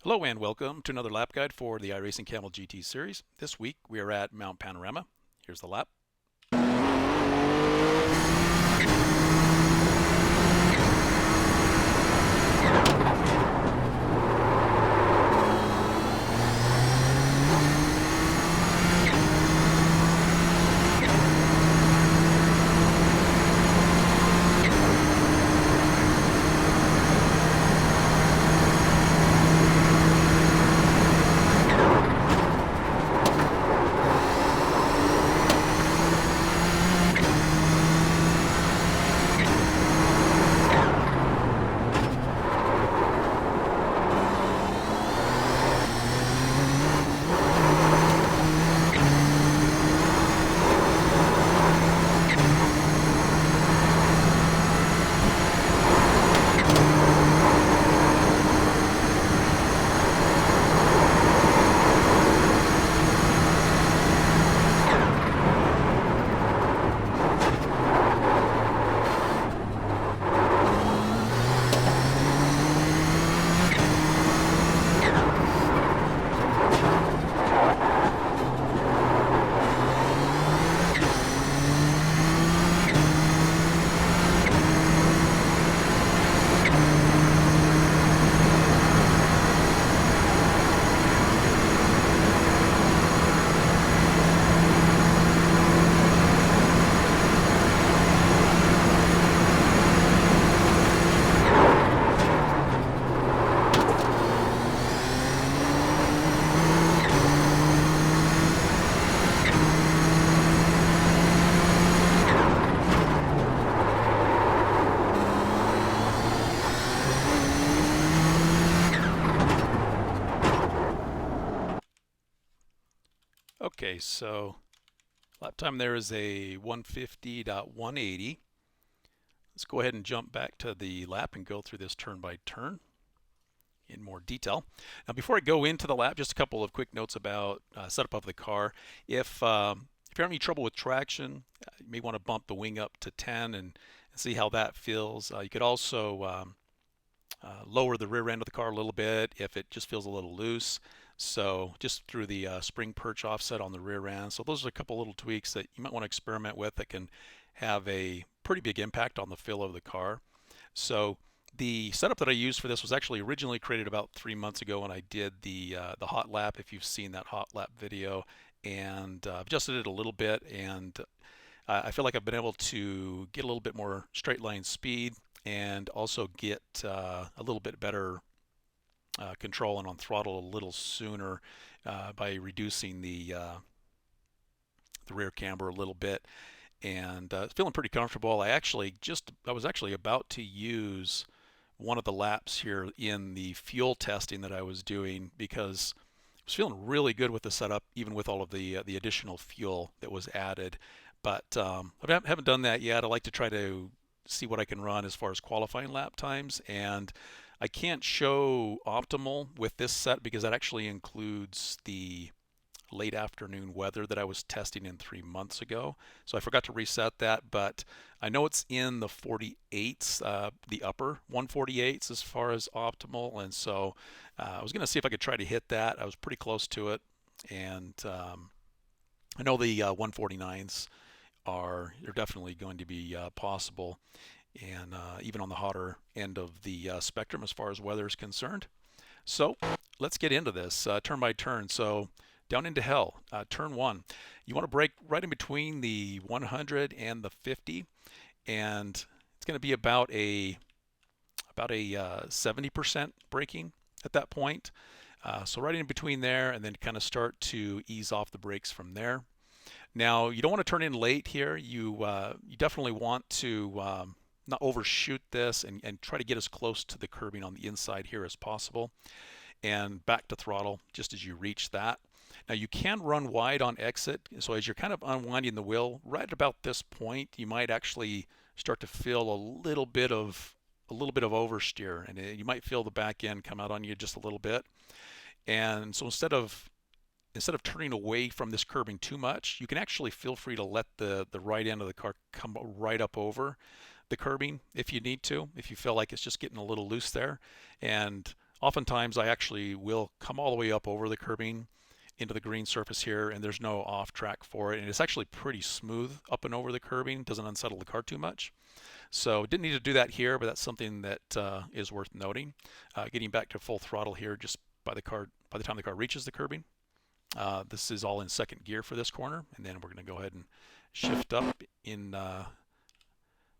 Hello and welcome to another lap guide for the iRacing Camel GT series. This week we are at Mount Panorama. Here's the lap. Okay, so lap time there is a 150.180. Let's go ahead and jump back to the lap and go through this turn by turn in more detail. Now, before I go into the lap, just a couple of quick notes about setup of the car. If you're having any trouble with traction, you may want to bump the wing up to 10 and see how that feels. You could also lower the rear end of the car a little bit if it just feels a little loose. So just through the spring perch offset on the rear end. So those are a couple little tweaks that you might want to experiment with that can have a pretty big impact on the feel of the car. So the setup that I used for this was actually originally created about 3 months ago when I did the hot lap, if you've seen that hot lap video, and adjusted it a little bit, and I feel like I've been able to get a little bit more straight line speed and also get a little bit better control and on throttle a little sooner by reducing the rear camber a little bit, and feeling pretty comfortable. I was actually about to use one of the laps here in the fuel testing that I was doing because I was feeling really good with the setup, even with all of the additional fuel that was added. But I haven't done that yet. I like to try to see what I can run as far as qualifying lap times, and I can't show optimal with this set because that actually includes the late afternoon weather that I was testing in 3 months ago. So I forgot to reset that, but I know it's in the 48s, the upper 148s as far as optimal. And so I was going to see if I could try to hit that. I was pretty close to it. And I know the 149s are definitely going to be possible, and even on the hotter end of the spectrum as far as weather is concerned. So let's get into this turn by turn. So down into hell, turn one. You want to brake right in between the 100 and the 50, and it's going to be about a 70% braking at that point. So right in between there, and then kind of start to ease off the brakes from there. Now, you don't want to turn in late here. You definitely want to not overshoot this and try to get as close to the curbing on the inside here as possible, and back to throttle just as you reach that. Now, you can run wide on exit, so as you're kind of unwinding the wheel, right about this point, you might actually start to feel a little bit of oversteer, and you might feel the back end come out on you just a little bit. And so instead of turning away from this curbing too much, you can actually feel free to let the right end of the car come right up over the curbing if you need to, if you feel like it's just getting a little loose there. And Oftentimes I actually will come all the way up over the curbing into the green surface here, and there's no off track for it, and it's actually pretty smooth up and over the curbing, doesn't unsettle the car too much. So didn't need to do that here, but that's something that is worth noting. Getting back to full throttle here just by the time the car reaches the curbing. This is all in second gear for this corner, and then we're going to go ahead and shift up in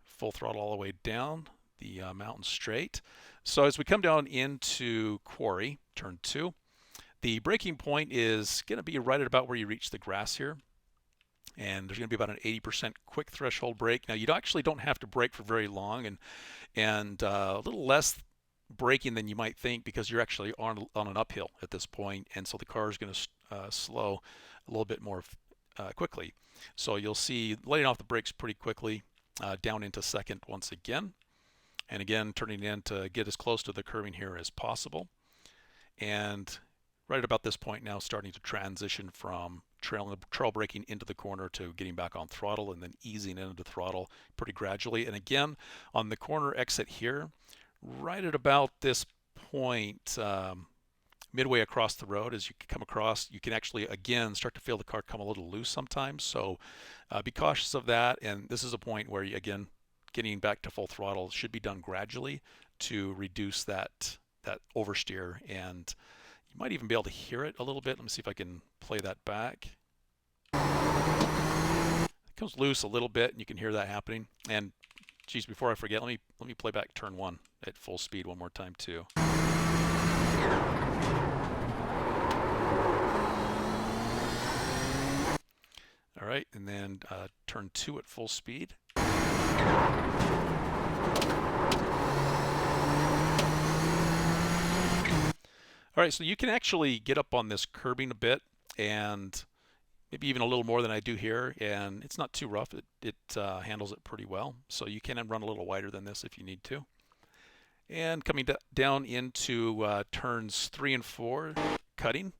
full throttle all the way down the mountain straight. So as we come down into Quarry, turn 2, the braking point is going to be right at about where you reach the grass here. And there's going to be about an 80% quick threshold brake. Now you actually don't have to brake for very long, and a little less braking than you might think because you're actually on an uphill at this point, and so the car is going to slow a little bit more quickly. So you'll see letting off the brakes pretty quickly down into second once again, and again turning in to get as close to the curbing here as possible. And right at about this point now starting to transition from trail braking into the corner to getting back on throttle and then easing into throttle pretty gradually. And again, on the corner exit here, right at about this point, midway across the road, as you come across, you can actually again start to feel the car come a little loose sometimes. So be cautious of that. And this is a point where, again, getting back to full throttle should be done gradually to reduce that oversteer, and you might even be able to hear it a little bit. Let me see if I can play that back. It comes loose a little bit, and you can hear that happening. And geez, before I forget, let me play back turn 1 at full speed one more time too. All right, and then turn 2 at full speed. All right, so you can actually get up on this curbing a bit, and maybe even a little more than I do here, and it's not too rough. It handles it pretty well. So you can run a little wider than this if you need to. And coming down into turns 3 and 4, cutting.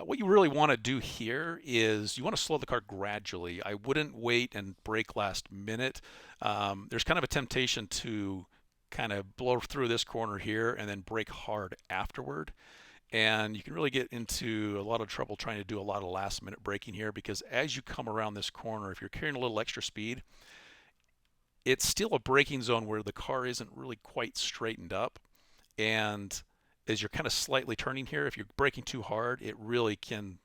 What you really want to do here is you want to slow the car gradually. I wouldn't wait and brake last minute. There's kind of a temptation to kind of blow through this corner here and then brake hard afterward. And you can really get into a lot of trouble trying to do a lot of last minute braking here, because as you come around this corner, if you're carrying a little extra speed, it's still a braking zone where the car isn't really quite straightened up. And as you're kind of slightly turning here, if you're braking too hard, it really can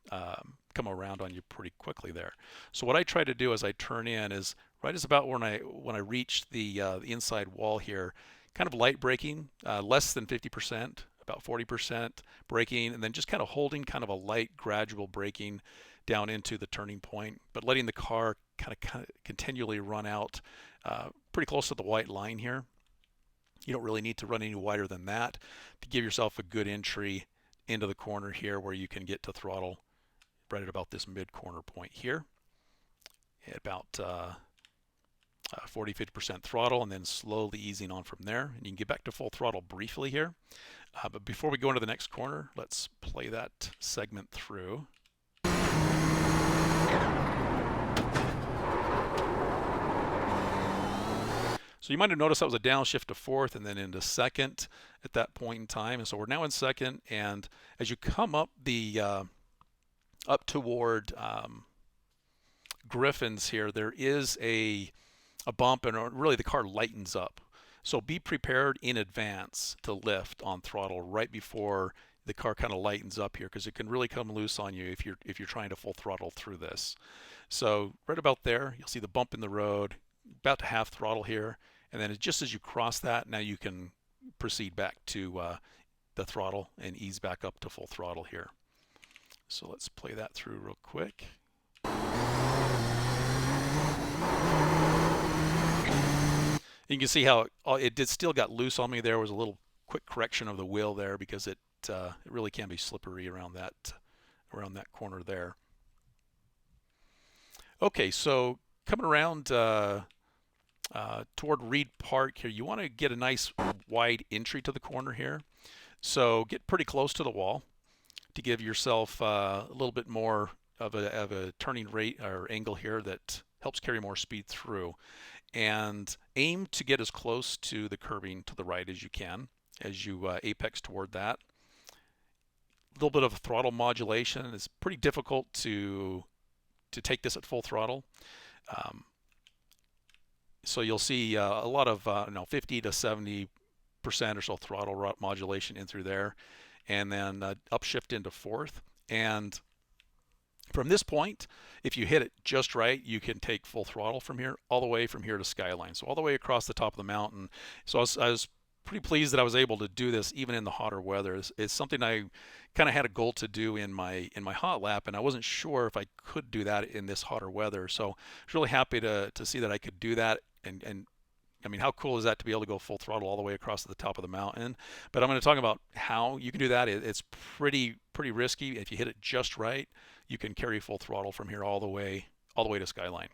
come around on you pretty quickly there. So what I try to do as I turn in is right as about when I reach the inside wall here, kind of light braking, less than 50%, about 40% braking, and then just kind of holding kind of a light gradual braking down into the turning point, but letting the car kind of continually run out pretty close to the white line here. You don't really need to run any wider than that to give yourself a good entry into the corner here where you can get to throttle right at about this mid-corner point here at about 40-50% throttle, and then slowly easing on from there. And you can get back to full throttle briefly here. But before we go into the next corner, let's play that segment through. So you might have noticed that was a downshift to fourth and then into second at that point in time. And so we're now in second, and as you come up the up toward Griffin's here, there is a bump, and really the car lightens up. So be prepared in advance to lift on throttle right before the car kind of lightens up here, because it can really come loose on you if you're trying to full throttle through this. So right about there, you'll see the bump in the road, about to half throttle here, and then just as you cross that, now you can proceed back to the throttle and ease back up to full throttle here. So let's play that through real quick. You can see how it still got loose on me. There was a little quick correction of the wheel there, because it really can be slippery around that corner there. Okay, so coming around toward Reed Park here, you want to get a nice wide entry to the corner here. So get pretty close to the wall to give yourself a little bit more of a turning rate or angle here that helps carry more speed through. And aim to get as close to the curbing to the right as you can. as you apex toward that. A little bit of throttle modulation. It's pretty difficult to take this at full throttle. Um, so you'll see a lot of 50 to 70% or so throttle modulation in through there, and then upshift into fourth. And from this point, if you hit it just right, you can take full throttle from here, all the way from here to Skyline. So all the way across the top of the mountain. So I was pretty pleased that I was able to do this even in the hotter weather. It's something I kind of had a goal to do in my hot lap, and I wasn't sure if I could do that in this hotter weather. So I was really happy to see that I could do that. And I mean, how cool is that to be able to go full throttle all the way across to the top of the mountain? But I'm going to talk about how you can do that. It's pretty risky. If you hit it just right, you can carry full throttle from here all the way to Skyline.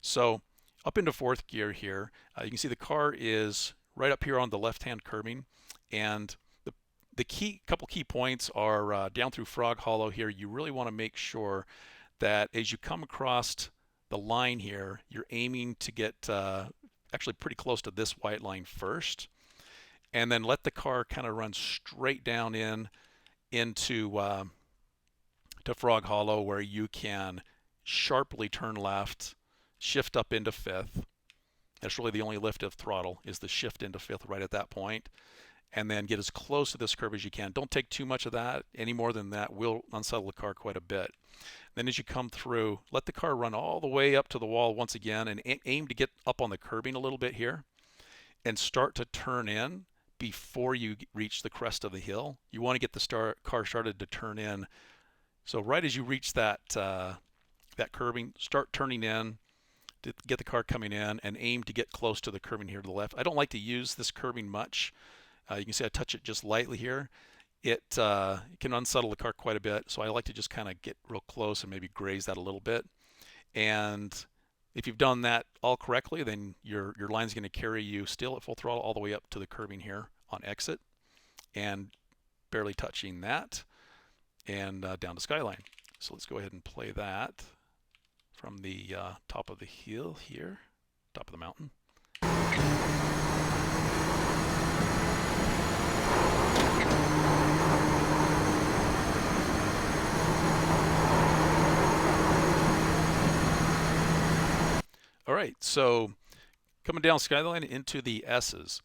So up into fourth gear here, you can see the car is right up here on the left-hand curbing, and the couple key points are down through Frog Hollow here. You really want to make sure that as you come across the line here, you're aiming to get actually pretty close to this white line first, and then let the car kind of run straight down into to Frog Hollow, where you can sharply turn left, shift up into fifth. That's really the only lift of throttle, is the shift into fifth right at that point, and then get as close to this curve as you can. Don't take too much of that. Any more than that will unsettle the car quite a bit. Then as you come through, let the car run all the way up to the wall once again, and aim to get up on the curbing a little bit here, and start to turn in before you reach the crest of the hill. You want to get the car started to turn in. So right as you reach that curbing, start turning in to get the car coming in, and aim to get close to the curbing here to the left. I don't like to use this curbing much. You can see I touch it just lightly here. It can unsettle the car quite a bit, so I like to just kind of get real close and maybe graze that a little bit. And if you've done that all correctly, then your line's going to carry you still at full throttle all the way up to the curbing here on exit, and barely touching that, and down to Skyline. So let's go ahead and play that from the top of the hill here, top of the mountain. All right, so coming down Skyline into the S's.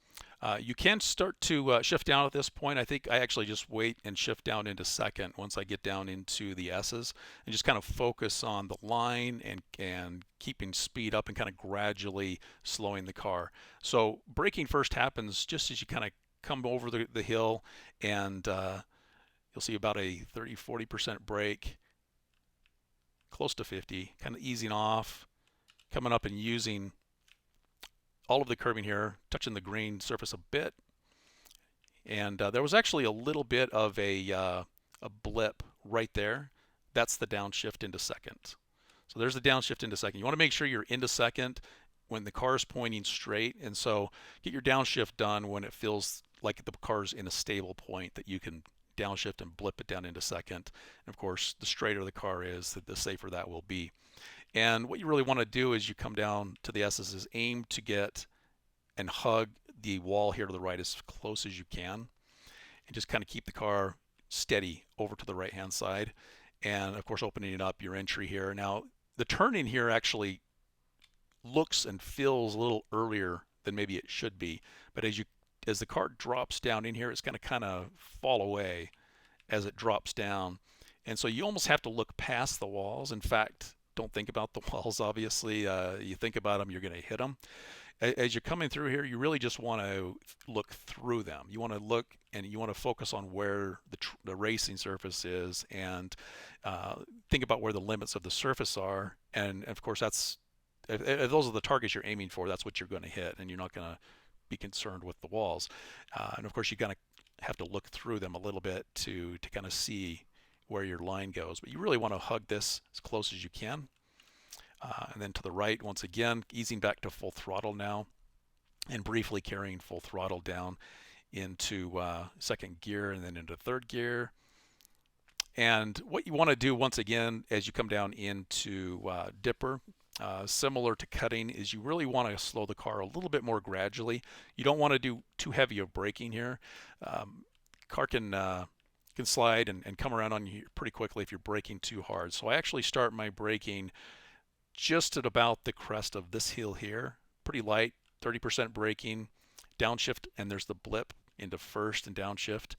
You can start to shift down at this point. I think I actually just wait and shift down into second once I get down into the S's, and just kind of focus on the line and keeping speed up and kind of gradually slowing the car. So braking first happens just as you kind of come over the hill, and you'll see about a 30-40% brake, close to 50, kind of easing off, coming up and using all of the curbing here, touching the green surface a bit. And there was actually a little bit of a blip right there. That's the downshift into second. So there's the downshift into second. You want to make sure you're into second when the car is pointing straight, and so get your downshift done when it feels like the car's in a stable point that you can downshift and blip it down into second. And of course, the straighter the car is, the safer that will be. And what you really want to do as you come down to the S's is aim to get and hug the wall here to the right as close as you can, and just kind of keep the car steady over to the right hand side, and of course opening up your entry here. Now the turning here actually looks and feels a little earlier than maybe it should be, but as the car drops down in here, it's going to kind of fall away as it drops down, and so you almost have to look past the walls. In fact, don't think about the walls, obviously. You think about them, you're going to hit them. As you're coming through here, you really just want to look through them. You want to look and you want to focus on where the racing surface is, and think about where the limits of the surface are. And of course, if those are the targets you're aiming for, that's what you're going to hit, and you're not going to be concerned with the walls. And of course, you're going to have to look through them a little bit to kind of see where your line goes, but you really want to hug this as close as you can. And then to the right, once again, easing back to full throttle now, and briefly carrying full throttle down into second gear and then into third gear. And what you want to do once again as you come down into Dipper similar to cutting, is you really want to slow the car a little bit more gradually. You don't want to do too heavy of braking here. Car can slide and come around on you pretty quickly if you're braking too hard. So I actually start my braking just at about the crest of this hill here, pretty light, 30% braking, downshift, and there's the blip into first and downshift.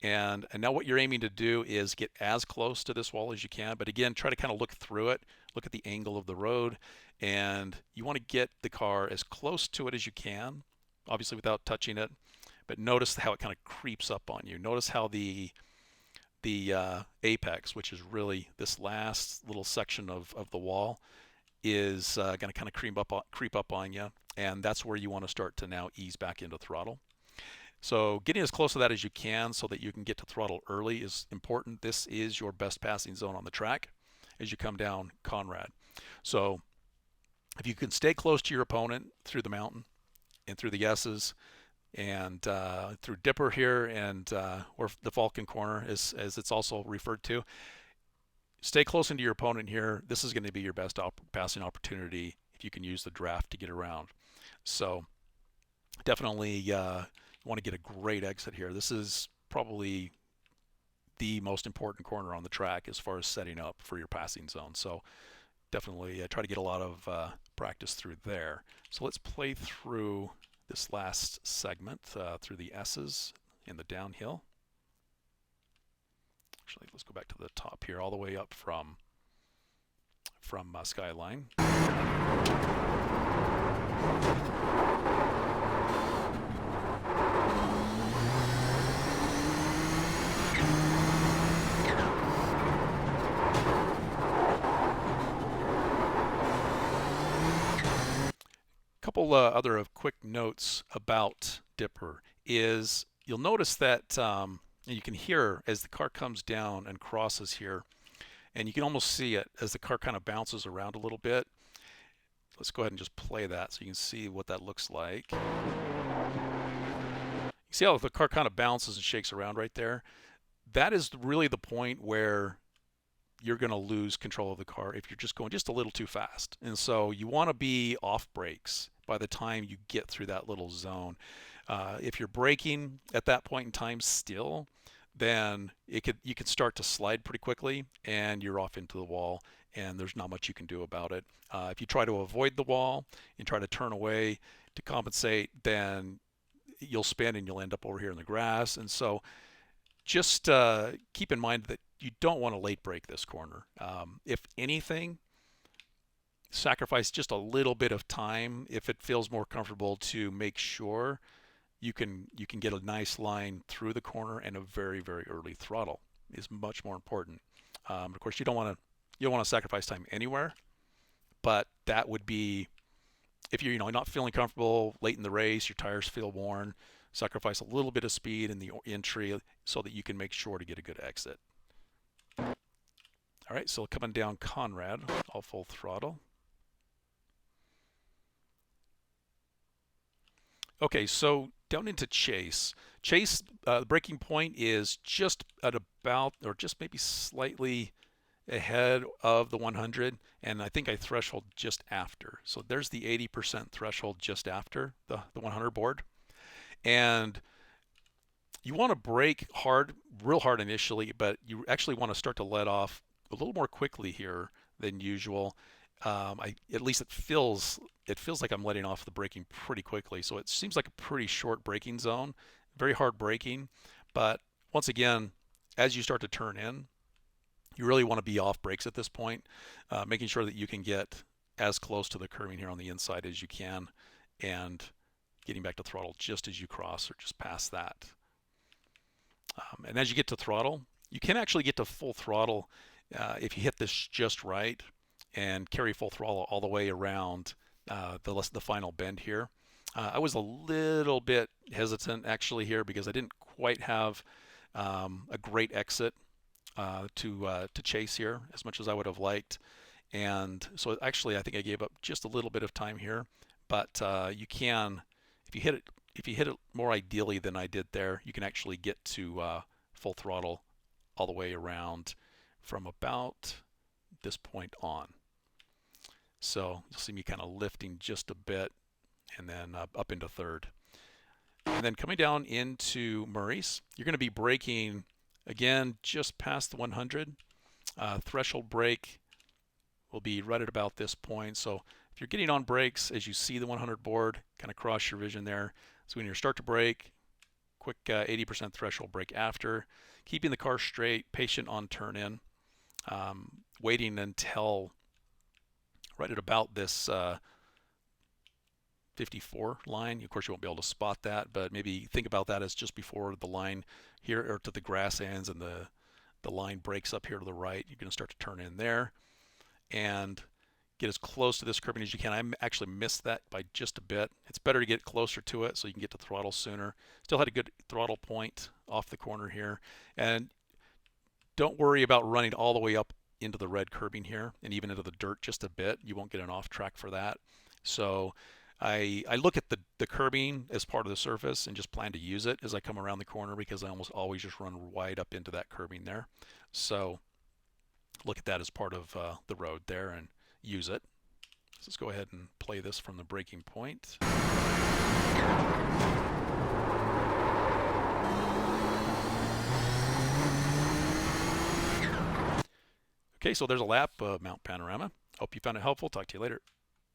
And now what you're aiming to do is get as close to this wall as you can, but again, try to kind of look through it, look at the angle of the road, and you want to get the car as close to it as you can, obviously without touching it, but notice how it kind of creeps up on you. Notice how the apex, which is really this last little section of the wall, is going to kind of creep up on you, and that's where you want to start to now ease back into throttle. So getting as close to that as you can so that you can get to throttle early is important. This is your best passing zone on the track as you come down Conrad. So if you can stay close to your opponent through the mountain and through the S's and through Dipper here and or the Falcon Corner as it's also referred to, stay close into your opponent here. This is going to be your best passing opportunity if you can use the draft to get around. So definitely you want to get a great exit here. This is probably the most important corner on the track as far as setting up for your passing zone. So definitely try to get a lot of practice through there. So let's play through this last segment through the S's in the downhill. Actually, let's go back to the top here, all the way up from Skyline. Couple other quick notes about Dipper is you'll notice that you can hear as the car comes down and crosses here, and you can almost see it as the car kind of bounces around a little bit. Let's go ahead and just play that so you can see what that looks like. You see how the car kind of bounces and shakes around right there? That is really the point where you're going to lose control of the car if you're just going just a little too fast. And so you want to be off brakes by the time you get through that little zone. If you're braking at that point in time still, then you could start to slide pretty quickly and you're off into the wall and there's not much you can do about it. If you try to avoid the wall and try to turn away to compensate, then you'll spin and you'll end up over here in the grass. And so just keep in mind that you don't want to late brake this corner. If anything, sacrifice just a little bit of time if it feels more comfortable to make sure you can get a nice line through the corner, and a very, very early throttle is much more important. Of course, you don't want to sacrifice time anywhere, but that would be if you're not feeling comfortable late in the race, your tires feel worn. Sacrifice a little bit of speed in the entry so that you can make sure to get a good exit. All right, so coming down Conrad, all full throttle. Okay, so down into Chase. Chase, the braking point is just at about, or just maybe slightly ahead of the 100, and I think I threshold just after. So there's the 80% threshold just after the 100 board. And you want to brake hard, real hard initially, but you actually want to start to let off a little more quickly here than usual. At least it feels like I'm letting off the braking pretty quickly. So it seems like a pretty short braking zone, very hard braking. But once again, as you start to turn in, you really want to be off brakes at this point, making sure that you can get as close to the curving here on the inside as you can, and getting back to throttle just as you cross or just past that. And as you get to throttle, you can actually get to full throttle if you hit this just right and carry full throttle all the way around the final bend here. I was a little bit hesitant actually here because I didn't quite have a great exit to chase here as much as I would have liked. And so actually I think I gave up just a little bit of time here, but you can, if you hit it more ideally than I did there, you can actually get to full throttle all the way around from about this point on. So you'll see me kind of lifting just a bit and then up into third. And then coming down into Murray's, you're going to be braking again just past the 100. Threshold brake will be right at about this point. So if you're getting on brakes as you see the 100 board, kind of cross your vision there. So when you start to brake, quick 80% threshold brake after, keeping the car straight, patient on turn in, waiting until right at about this 54 line. Of course, you won't be able to spot that, but maybe think about that as just before the line here, or to the grass ends, and the line breaks up here to the right. You're going to start to turn in there and get as close to this curbing as you can. I actually missed that by just a bit. It's better to get closer to it so you can get to throttle sooner. Still had a good throttle point off the corner here. And don't worry about running all the way up into the red curbing here and even into the dirt just a bit. You won't get an off track for that. So I look at the curbing as part of the surface and just plan to use it as I come around the corner, because I almost always just run wide up into that curbing there. So look at that as part of the road there and use it. So let's go ahead and play this from the braking point. Okay, so there's a lap of Mount Panorama. Hope you found it helpful. Talk to you later.